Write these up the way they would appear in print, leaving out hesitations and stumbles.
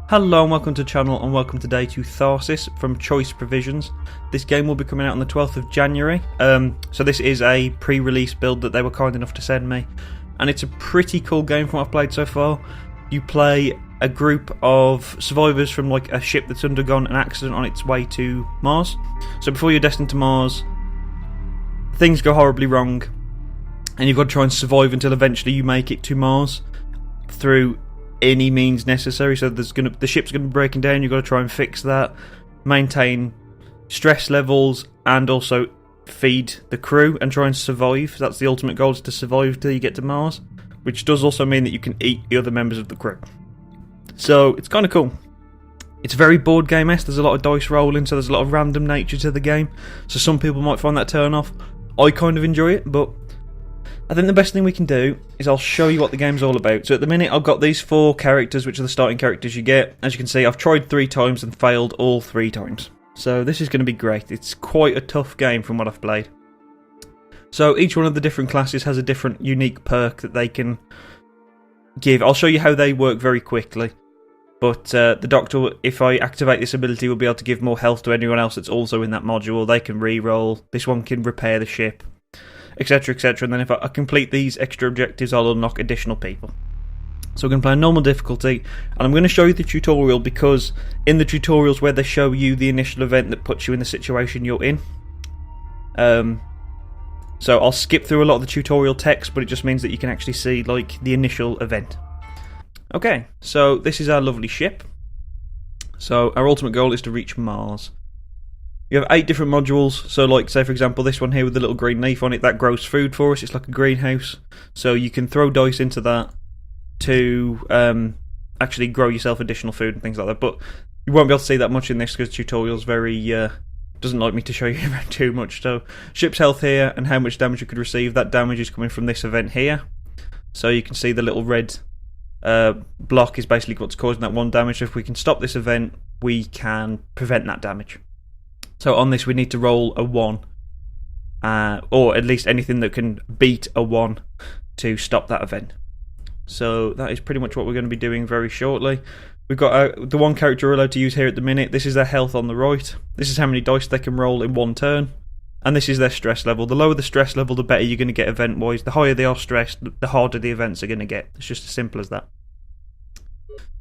Hello and welcome to the channel, and welcome today to Tharsis from Choice Provisions. This game will be coming out on the 12th of January, so this is a pre-release build that they were kind enough to send me, and it's a pretty cool game from what I've played so far. You play a group of survivors from like a ship that's undergone an accident on its way to Mars. So before you're destined to Mars, things go horribly wrong, and you've got to try and survive until eventually you make it to Mars through any means necessary. So the ship's going to be breaking down, you've got to try and fix that, maintain stress levels, and also feed the crew and try and survive. That's the ultimate goal, is to survive till you get to Mars, which does also mean that you can eat the other members of the crew. So it's kind of cool. It's very board game-esque, there's a lot of dice rolling, so there's a lot of random nature to the game, so some people might find that turn off. I kind of enjoy it, but I think the best thing we can do is I'll show you what the game's all about. So at the minute I've got these 4 characters, which are the starting characters you get. As you can see, I've tried 3 times and failed all 3 times. So this is going to be great. It's quite a tough game from what I've played. So each one of the different classes has a different unique perk that they can give. I'll show you how they work very quickly. But the Doctor, if I activate this ability, will be able to give more health to anyone else that's also in that module. They can re-roll. This one can repair the ship, etc, etc, and then if I complete these extra objectives, I'll unlock additional people. So we're going to play on normal difficulty, and I'm going to show you the tutorial, because in the tutorials where they show you the initial event that puts you in the situation you're in. So I'll skip through a lot of the tutorial text, but it just means that you can actually see like the initial event. Okay, so this is our lovely ship. So our ultimate goal is to reach Mars. You have 8 different modules, so like say for example this one here with the little green leaf on it, that grows food for us. It's like a greenhouse, so you can throw dice into that to actually grow yourself additional food and things like that, but you won't be able to see that much in this because the tutorial's very doesn't like me to show you around too much. So ship's health here and how much damage you could receive. That damage is coming from this event here, so you can see the little red block is basically what's causing that 1 damage. So if we can stop this event, we can prevent that damage. So on this we need to roll a 1, or at least anything that can beat a 1 to stop that event. So that is pretty much what we're going to be doing very shortly. We've got the 1 character we're allowed to use here at the minute. This is their health on the right. This is how many dice they can roll in 1 turn. And this is their stress level. The lower the stress level, the better you're going to get event-wise. The higher they are stressed, the harder the events are going to get. It's just as simple as that.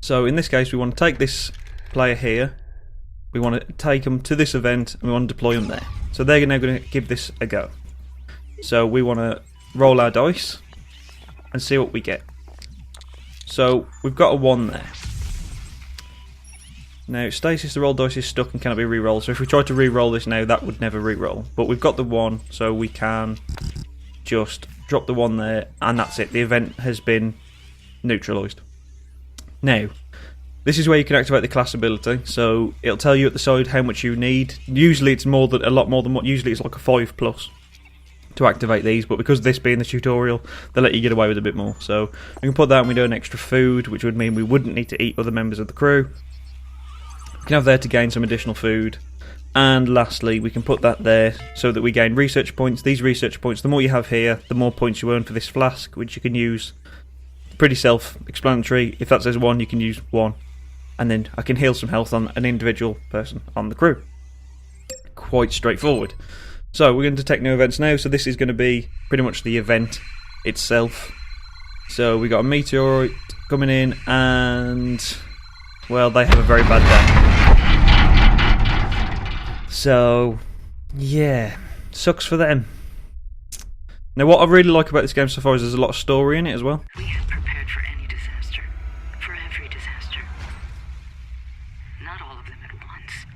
So in this case we want to take this player here. We want to take them to this event and we want to deploy them there. So they're now going to give this a go. So we want to roll our dice and see what we get. So we've got a 1 there. Now stasis, the roll dice is stuck and cannot be re-rolled. So if we tried to re-roll this now, that would never re-roll. But we've got the 1, so we can just drop the 1 there, and that's it. The event has been neutralised. Now, this is where you can activate the class ability, so it'll tell you at the side how much you need. Usually it's a lot more than what, usually it's like a 5+ to activate these, but because this being the tutorial, they let you get away with a bit more. So we can put that and we do an extra food, which would mean we wouldn't need to eat other members of the crew. We can have there to gain some additional food. And lastly, we can put that there so that we gain research points. These research points, the more you have here, the more points you earn for this flask, which you can use. Pretty self-explanatory. If that says 1, you can use 1. And then I can heal some health on an individual person on the crew. Quite straightforward. So we're going to detect new events now, so this is going to be pretty much the event itself. So we got a meteorite coming in, and well, they have a very bad day. So yeah, sucks for them. Now what I really like about this game so far is there's a lot of story in it as well. We have prepared for any disaster, for every disaster. Not all of them at once.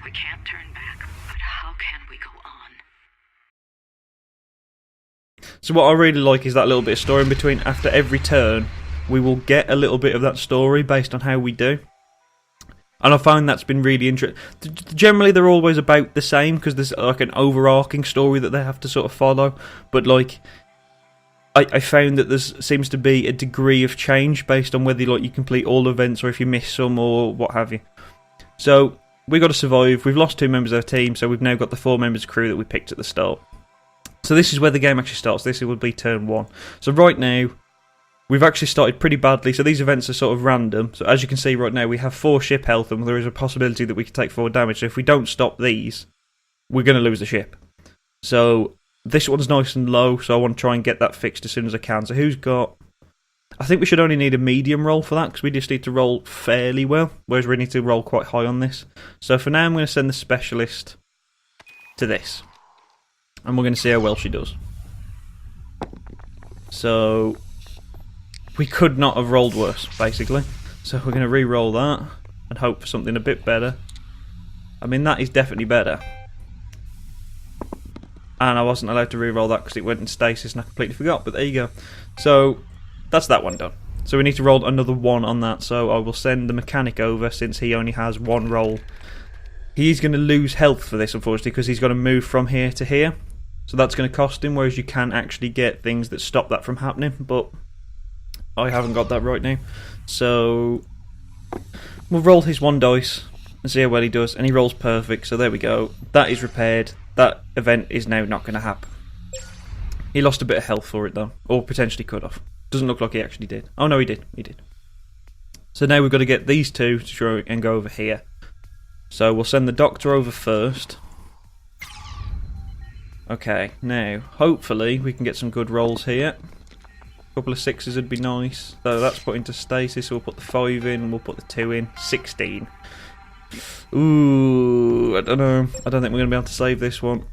We can't turn back, but how can we go on? So what I really like is that little bit of story in between. After every turn, we will get a little bit of that story based on how we do. And I found that's been really interesting. Generally, they're always about the same because there's like an overarching story that they have to sort of follow. But like, I found that there seems to be a degree of change based on whether like you complete all events or if you miss some or what have you. So we've got to survive. We've lost 2 members of our team, so we've now got the 4 members of crew that we picked at the start. So this is where the game actually starts. This would be turn 1. So right now, we've actually started pretty badly. So these events are sort of random. So as you can see right now, we have 4 ship health, and there is a possibility that we could take 4 damage. So if we don't stop these, we're going to lose the ship. So this one's nice and low, so I want to try and get that fixed as soon as I can. So who's got... I think we should only need a medium roll for that, because we just need to roll fairly well, whereas we need to roll quite high on this. So for now, I'm going to send the specialist to this. And we're going to see how well she does. So we could not have rolled worse, basically. So we're going to re-roll that and hope for something a bit better. I mean, that is definitely better. And I wasn't allowed to re-roll that because it went in stasis and I completely forgot, but there you go. So that's that one done. So we need to roll another 1 on that, so I will send the mechanic over since he only has 1 roll. He's going to lose health for this, unfortunately, because he's got to move from here to here. So that's going to cost him, whereas you can actually get things that stop that from happening, but I haven't got that right now. So we'll roll his 1 dice and see how well he does, and he rolls perfect, so there we go. That is repaired. That event is now not going to happen. He lost a bit of health for it, though, or potentially could have. Doesn't look like he actually did. Oh no, he did. He did. So now we've got to get these 2 to try and go over here. So we'll send the doctor over first. Okay, now hopefully we can get some good rolls here. A couple of 6s would be nice. So that's put into stasis. So we'll put the 5 in and we'll put the 2 in. 16. Ooh, I don't know. I don't think we're going to be able to save this one.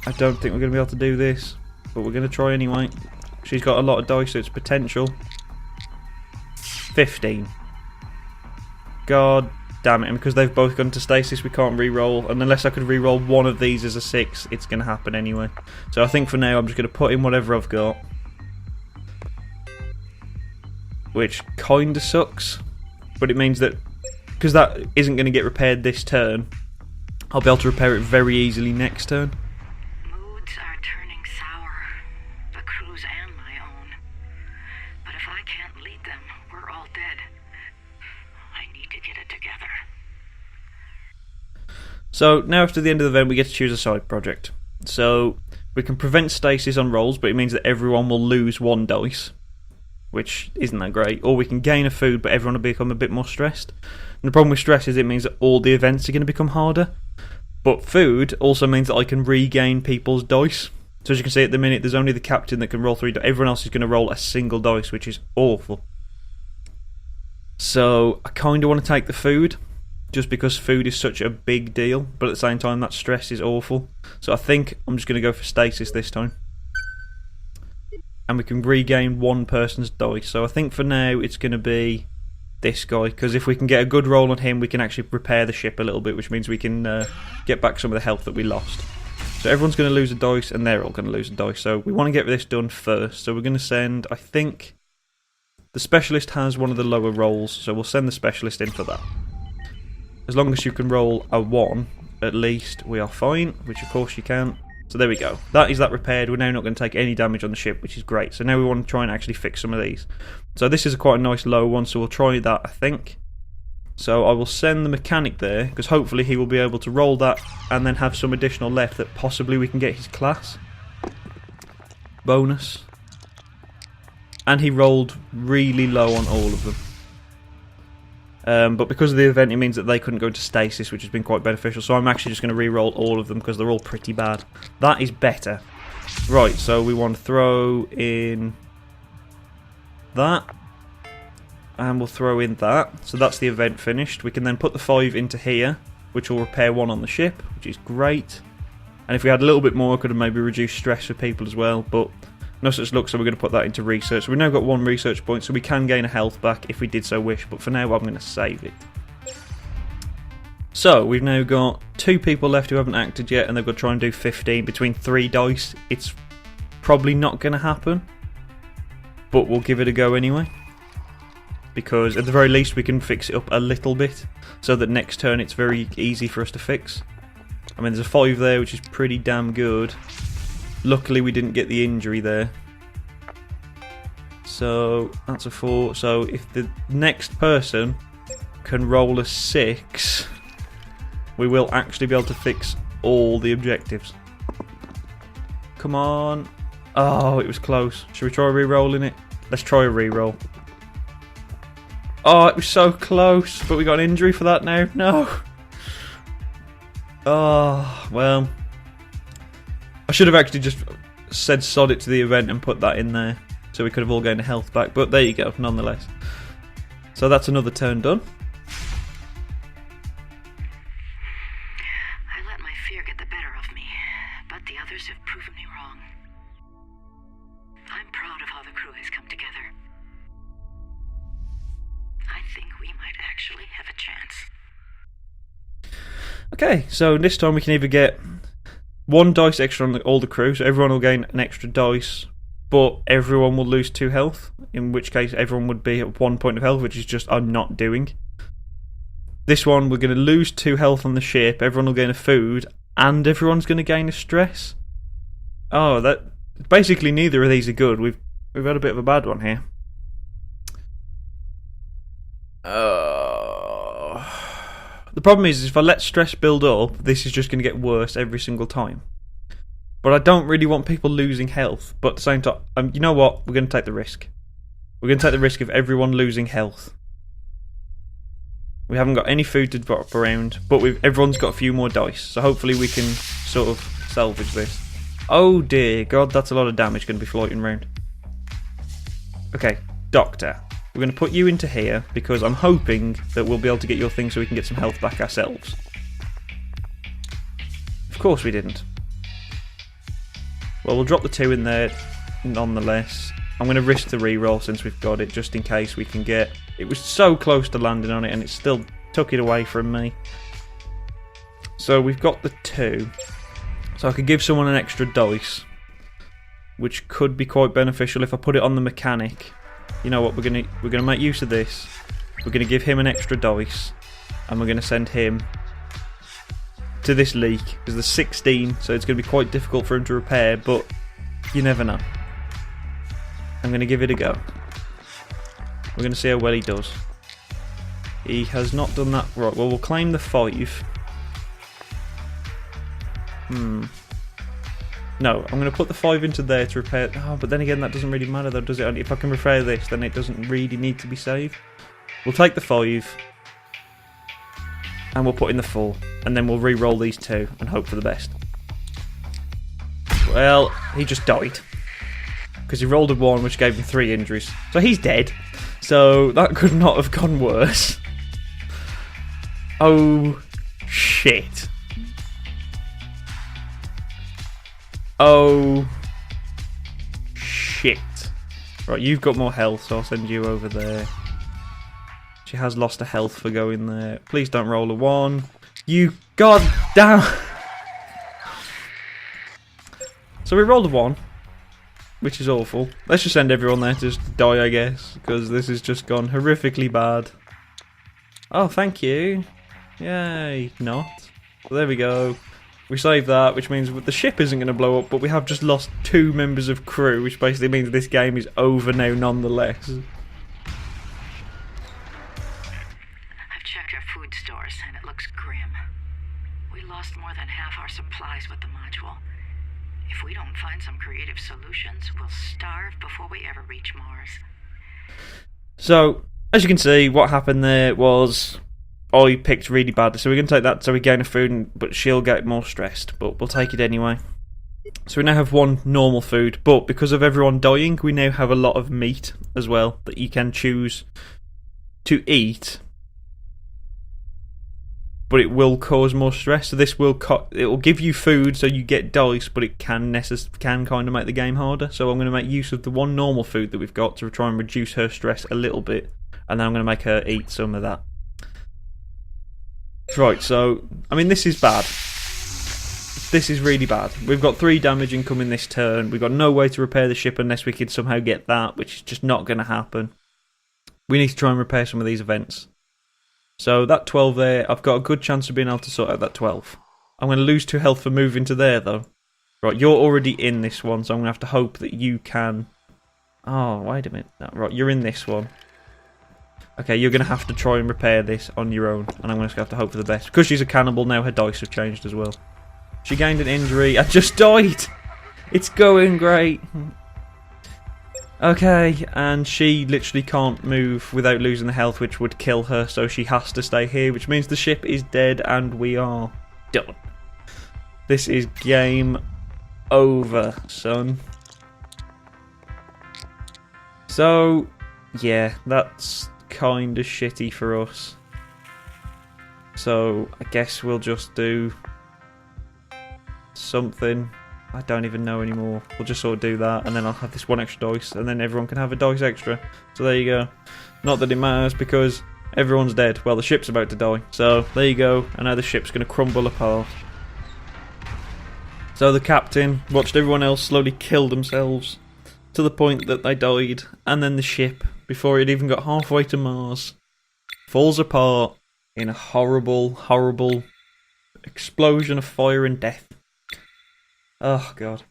I don't think we're going to be able to do this, but we're going to try anyway. She's got a lot of dice, so it's potential. 15. God damn it, and because they've both gone to stasis, we can't re-roll, and unless I could re-roll one of these as a 6, it's going to happen anyway. So I think for now I'm just going to put in whatever I've got, which kind of sucks, but it means that because that isn't going to get repaired this turn, I'll be able to repair it very easily next turn. Moods are turning sour, the crew's and my own. But if I can't lead them, we're all dead. I need to get it together. So now after the end of the event we get to choose a side project. So we can prevent stasis on rolls, but it means that everyone will lose 1 dice, which isn't that great. Or we can gain a food, but everyone will become a bit more stressed. And the problem with stress is it means that all the events are going to become harder. But food also means that I can regain people's dice. So as you can see at the minute, there's only the captain that can roll 3 dice. Everyone else is going to roll a single dice, which is awful. So I kind of want to take the food, just because food is such a big deal. But at the same time, that stress is awful. So I think I'm just going to go for stasis this time. And we can regain 1 person's dice. So I think for now it's going to be this guy, because if we can get a good roll on him, we can actually repair the ship a little bit, which means we can get back some of the health that we lost. So everyone's going to lose a dice, and they're all going to lose a dice. So we want to get this done first. So we're going to send, I think, the specialist has one of the lower rolls, so we'll send the specialist in for that. As long as you can roll a 1, at least, we are fine, which of course you can. So there we go. That is that repaired. We're now not going to take any damage on the ship, which is great. So now we want to try and actually fix some of these. So this is quite a nice low one, so we'll try that, I think. So I will send the mechanic there, because hopefully he will be able to roll that and then have some additional left that possibly we can get his class bonus. And he rolled really low on all of them. But because of the event, it means that they couldn't go into stasis, which has been quite beneficial. So I'm actually just going to re-roll all of them because they're all pretty bad. That is better. Right, so we want to throw in that. And we'll throw in that. So that's the event finished. We can then put the 5 into here, which will repair 1 on the ship, which is great. And if we had a little bit more, I could have maybe reduced stress for people as well. But no such luck, so we're going to put that into research. So we've now got 1 research point, so we can gain a health back if we did so wish. But for now, I'm going to save it. So we've now got 2 people left who haven't acted yet, and they've got to try and do 15 between 3 dice. It's probably not going to happen, but we'll give it a go anyway. Because at the very least, we can fix it up a little bit, so that next turn it's very easy for us to fix. I mean, there's a 5 there, which is pretty damn good. Luckily we didn't get the injury there. So that's a 4. So if the next person can roll a 6, we will actually be able to fix all the objectives. Come on. Oh, it was close. Should we try re-rolling it? Let's try a re-roll. Oh, it was so close, but we got an injury for that now. No. Oh, well. I should have actually just said sod it to the event and put that in there, so we could have all gained a health back, but there you go, nonetheless. So that's another turn done. I let my fear get the better of me, but the others have proven me wrong. I'm proud of how the crew has come together. I think we might actually have a chance. Okay, so this time we can either get 1 dice extra on all the crew, so everyone will gain an extra dice, but everyone will lose 2 health, in which case everyone would be at 1 point of health, which is just I'm not doing. This one, we're going to lose 2 health on the ship, everyone will gain a food, and everyone's going to gain a stress. Oh, that basically neither of these are good. We've had a bit of a bad one here. The problem is if I let stress build up, this is just going to get worse every single time. But I don't really want people losing health. But at the same time, you know what? We're going to take the risk. We're going to take the risk of everyone losing health. We haven't got any food to drop around, but everyone's got a few more dice. So hopefully we can sort of salvage this. Oh dear God, that's a lot of damage going to be floating around. Okay, Doctor. We're going to put you into here because I'm hoping that we'll be able to get your thing so we can get some health back ourselves. Of course we didn't. Well, we'll drop the 2 in there nonetheless. I'm going to risk the reroll since we've got it just in case we can get... It was so close to landing on it and it still took it away from me. So we've got the 2. So I could give someone an extra dice, which could be quite beneficial if I put it on the mechanic. You know what, we're gonna make use of this. We're gonna give him an extra dice, and we're gonna send him to this leak because there's 16, so it's gonna be quite difficult for him to repair. But you never know. I'm gonna give it a go. We're gonna see how well he does. He has not done that right. Well, we'll claim the 5. No, I'm going to put the 5 into there to repair... Oh, but then again, that doesn't really matter though, does it? If I can repair this, then it doesn't really need to be saved. We'll take the 5. And we'll put in the 4. And then we'll re-roll these 2 and hope for the best. Well, he just died. Because he rolled a 1, which gave him 3 injuries. So he's dead. So that could not have gone worse. Oh, shit. Oh, shit. Right, you've got more health, so I'll send you over there. She has lost a health for going there. Please don't roll a 1. You goddamn... So we rolled a 1, which is awful. Let's just send everyone there to just die, I guess, because this has just gone horrifically bad. Oh, thank you. Yay, not. So there we go. We save that, which means the ship isn't going to blow up, but we have just lost 2 members of crew, which basically means this game is over now nonetheless. I've checked our food stores, and it looks grim. We lost more than half our supplies with the module. If we don't find some creative solutions, we'll starve before we ever reach Mars. So, as you can see, what happened there was... I picked really badly, so we're going to take that so we gain a food, but she'll get more stressed, but we'll take it anyway. So we now have 1 normal food, but because of everyone dying, we now have a lot of meat as well that you can choose to eat, but it will cause more stress. So this will it will give you food, so you get dice, but it can kind of make the game harder. So I'm going to make use of the 1 normal food that we've got to try and reduce her stress a little bit, and then I'm going to make her eat some of that. Right, so, I mean, this is bad. This is really bad. We've got 3 damage incoming this turn. We've got no way to repair the ship unless we can somehow get that, which is just not going to happen. We need to try and repair some of these events. So that 12 there, I've got a good chance of being able to sort out that 12. I'm going to lose 2 health for moving to there, though. Right, you're already in this one, so I'm going to have to hope that you can... Oh, wait a minute. Right, you're in this one. Okay, you're going to have to try and repair this on your own, and I'm going to have to hope for the best. Because she's a cannibal now, her dice have changed as well. She gained an injury and just died! It's going great. Okay, and she literally can't move without losing the health, which would kill her, so she has to stay here, which means the ship is dead and we are done. This is game over, son. So, yeah, that's kind of shitty for us. So, I guess we'll just do something. I don't even know anymore. We'll just sort of do that, and then I'll have this one extra dice, and then everyone can have a dice extra. So there you go. Not that it matters, because everyone's dead. Well, the ship's about to die. So, there you go, and now the ship's going to crumble apart. So the captain watched everyone else slowly kill themselves, to the point that they died, and then the ship, before it even got halfway to Mars, falls apart in a horrible, horrible explosion of fire and death. Oh, God.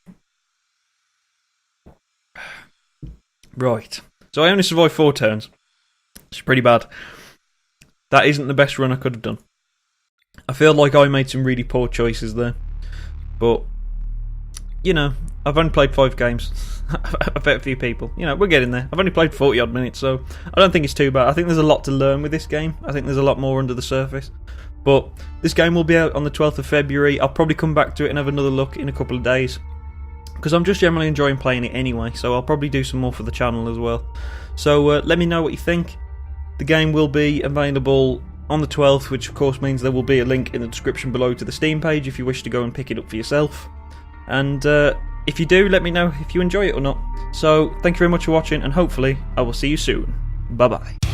Right. So I only survived 4 turns. It's pretty bad. That isn't the best run I could have done. I feel like I made some really poor choices there. But, you know, I've only played 5 games. I've bet a few people. You know, we're getting there. I've only played 40 odd minutes, so I don't think it's too bad. I think there's a lot to learn with this game. I think there's a lot more under the surface. But this game will be out on the 12th of February. I'll probably come back to it and have another look in a couple of days, because I'm just generally enjoying playing it anyway, so I'll probably do some more for the channel as well. So let me know what you think. The game will be available on the 12th, which of course means there will be a link in the description below to the Steam page if you wish to go and pick it up for yourself. And if you do, let me know if you enjoy it or not. So thank you very much for watching, and hopefully I will see you soon. Bye bye.